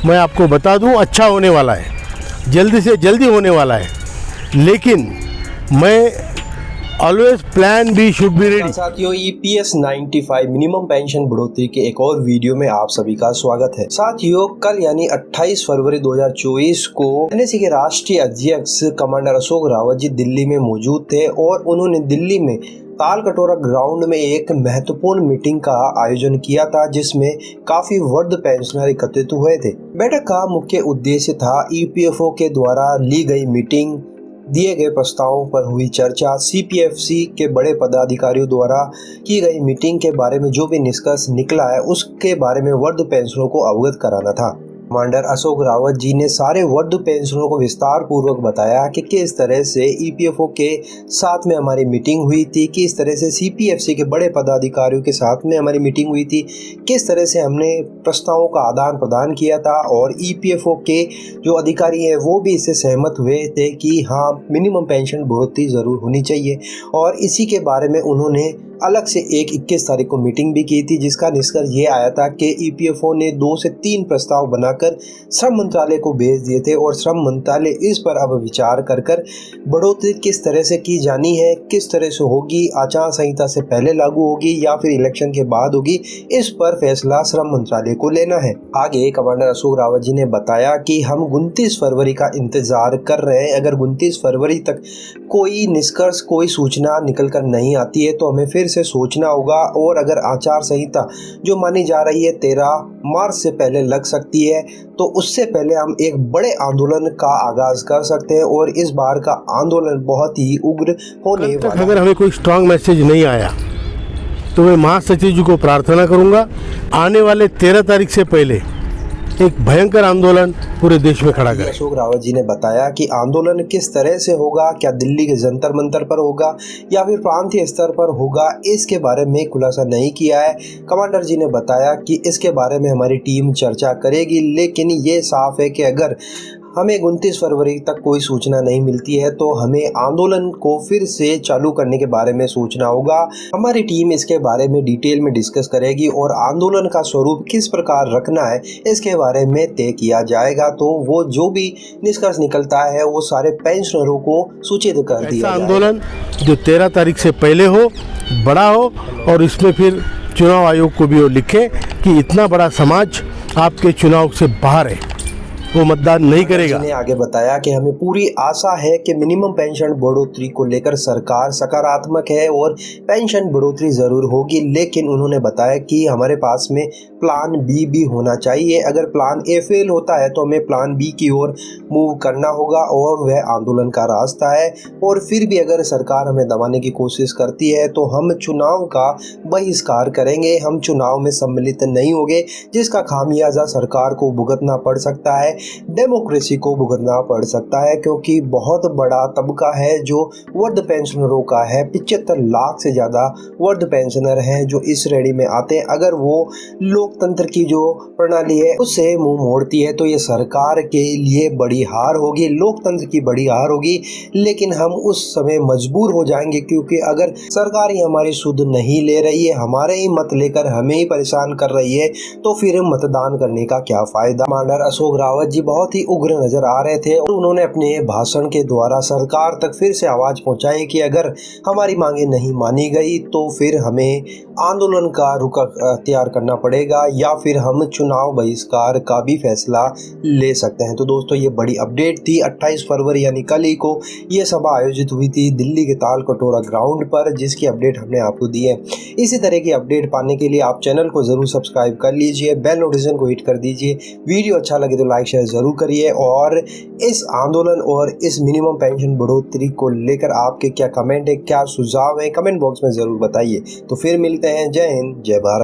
मैं आपको बता दूं अच्छा होने वाला है, जल्दी से जल्दी होने वाला है, लेकिन मैं always plan B should be ready. साथियों, EPS 95 मिनिमम पेंशन बढ़ोतरी के एक और वीडियो में आप सभी का स्वागत है। साथियों, कल यानी 28 फरवरी 2024 को NSE के राष्ट्रीय अध्यक्ष कमांडर अशोक रावत जी दिल्ली में मौजूद थे और उन्होंने दिल्ली में तालकटोरा ग्राउंड में एक महत्वपूर्ण मीटिंग का आयोजन किया था, जिसमें काफी वृद्ध पेंशनर एकत्रित हुए थे। बैठक का मुख्य उद्देश्य था EPFO के द्वारा ली गई मीटिंग, दिए गए प्रस्तावों पर हुई चर्चा, CPFC के बड़े पदाधिकारियों द्वारा की गई मीटिंग के बारे में जो भी निष्कर्ष निकला है उसके बारे में वृद्ध पेंशनरों को अवगत कराना था। कमांडर अशोक रावत जी ने सारे वृद्ध पेंशनरों को विस्तार पूर्वक बताया कि किस तरह से EPFO के साथ में हमारी मीटिंग हुई थी, किस तरह से CPFC के बड़े पदाधिकारियों के साथ में हमारी मीटिंग हुई थी, किस तरह से हमने प्रस्तावों का आदान प्रदान किया था और EPFO के जो अधिकारी हैं वो भी इससे सहमत हुए थे कि हाँ, मिनिमम पेंशन बढ़ोतरी ज़रूर होनी चाहिए। और इसी के बारे में उन्होंने अलग से एक 21 तारीख को मीटिंग भी की थी, जिसका निष्कर्ष ये आया था कि EPFO ने 2 से 3 प्रस्ताव बनाकर श्रम मंत्रालय को भेज दिए थे और श्रम मंत्रालय इस पर अब विचार कर बढ़ोतरी किस तरह से की जानी है, किस तरह से होगी, आचार संहिता से पहले लागू होगी या फिर इलेक्शन के बाद होगी, इस पर फैसला श्रम मंत्रालय को लेना है। आगे कमांडर अशोक रावत जी ने बताया कि हम 29 फरवरी का इंतजार कर रहे हैं। अगर 29 फरवरी तक कोई निष्कर्ष, कोई सूचना निकल कर नहीं आती है तो हमें फिर से सोचना होगा, और अगर आचार संहिता जो मानी जा रही है 13 मार्च से पहले लग सकती है तो उससे पहले हम एक बड़े आंदोलन का आगाज कर सकते हैं और इस बार का आंदोलन बहुत ही उग्र होने वाला है। अगर हमें कोई स्ट्रांग मैसेज नहीं आया तो मैं महासचिव जी को प्रार्थना करूंगा आने वाले 13 तारीख से पहले एक भयंकर आंदोलन पूरे देश में खड़ा करें। अशोक रावत जी ने बताया कि आंदोलन किस तरह से होगा, क्या दिल्ली के जंतर मंतर पर होगा या फिर प्रांतीय स्तर पर होगा, इसके बारे में खुलासा नहीं किया है। कमांडर जी ने बताया कि इसके बारे में हमारी टीम चर्चा करेगी, लेकिन ये साफ है कि अगर हमें 29 फरवरी तक कोई सूचना नहीं मिलती है तो हमें आंदोलन को फिर से चालू करने के बारे में सोचना होगा। हमारी टीम इसके बारे में डिटेल में डिस्कस करेगी और आंदोलन का स्वरूप किस प्रकार रखना है इसके बारे में तय किया जाएगा। तो वो जो भी निष्कर्ष निकलता है वो सारे पेंशनरों को सूचित कर दिया आंदोलन जो 13 तारीख से पहले हो, बड़ा हो, और इसमें फिर चुनाव आयोग को भी वो लिखे कि इतना बड़ा समाज आपके चुनाव से बाहर है, वो मतदान नहीं करेगा। ने आगे बताया कि हमें पूरी आशा है कि मिनिमम पेंशन बढ़ोतरी को लेकर सरकार सकारात्मक है और पेंशन बढ़ोतरी जरूर होगी, लेकिन उन्होंने बताया कि हमारे पास में प्लान बी भी होना चाहिए। अगर प्लान ए फेल होता है तो हमें प्लान बी की ओर मूव करना होगा और वह आंदोलन का रास्ता है। और फिर भी अगर सरकार हमें दबाने की कोशिश करती है तो हम चुनाव का बहिष्कार करेंगे, हम चुनाव में सम्मिलित नहीं होंगे, जिसका खामियाजा सरकार को भुगतना पड़ सकता है, डेमोक्रेसी को भुगतना पड़ सकता है, क्योंकि बहुत बड़ा तबका है जो वृद्ध पेंशनरों का है। 75 लाख से ज़्यादा वृद्ध पेंशनर हैं जो इस श्रेणी में आते हैं। अगर वो लोकतंत्र की जो प्रणाली है उससे मुंह मोड़ती है तो ये सरकार के लिए बड़ी हार होगी, लोकतंत्र की बड़ी हार होगी। लेकिन हम उस समय मजबूर हो जाएंगे, क्योंकि अगर सरकार ही हमारी सुध नहीं ले रही है, हमारे ही मत लेकर हमें ही परेशान कर रही है, तो फिर मतदान करने का क्या फायदा। कमांडर अशोक रावत जी बहुत ही उग्र नजर आ रहे थे और उन्होंने अपने भाषण के द्वारा सरकार तक फिर से आवाज पहुंचाई कि अगर हमारी मांगे नहीं मानी गई तो फिर हमें आंदोलन का रुख अख्तियार करना पड़ेगा या फिर हम चुनाव बहिष्कार का भी फैसला ले सकते हैं। तो दोस्तों, ये बड़ी अपडेट थी। 28 फरवरी यानी कल ही को ये सभा आयोजित हुई थी दिल्ली के तालकटोरा ग्राउंड पर, जिसकी अपडेट हमने आपको दी है। इसी तरह की अपडेट पाने के लिए आप चैनल को जरूर सब्सक्राइब कर लीजिए, बेल नोटिफिकेशन को हिट कर दीजिए। वीडियो अच्छा लगे तो लाइक शेयर जरूर करिए और इस आंदोलन और इस मिनिमम पेंशन बढ़ोतरी को लेकर आपके क्या कमेंट है, क्या सुझाव है, कमेंट बॉक्स में जरूर बताइए। तो फिर मिलते हैं। जय हिंद, जय भारत।